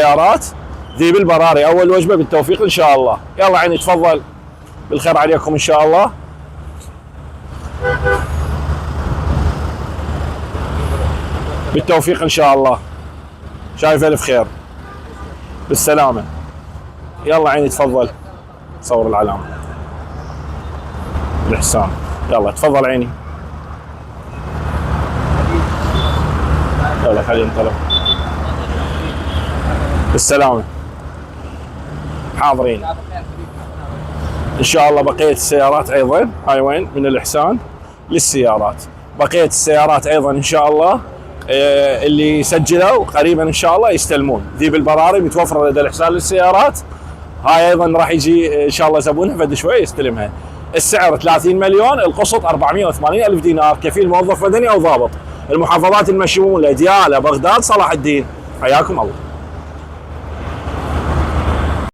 سيارات ذيب البراري. اول وجبه بالتوفيق ان شاء الله. يلا عيني تفضل، بالخير عليكم ان شاء الله. بالتوفيق ان شاء الله. شايف الف خير، بالسلامه. يلا عيني تفضل، صور العلامه الحسام. يلا تفضل عيني. يلا خلينا ننطلق، بالسلامه. حاضرين ان شاء الله. بقيه السيارات ايضا، هاي وين من الاحسان للسيارات. بقيه السيارات ايضا ان شاء الله اللي سجلوا قريبا ان شاء الله يستلمون. ذيب البراري متوفره لدى الاحسان للسيارات. هاي ايضا راح يجي ان شاء الله زبونها بعد شوي يستلمها. السعر 30 مليون، القسط 480 الف دينار، كفيل موظف مدني او ضابط. المحافظات المشموله دياله، بغداد، صلاح الدين. حياكم الله.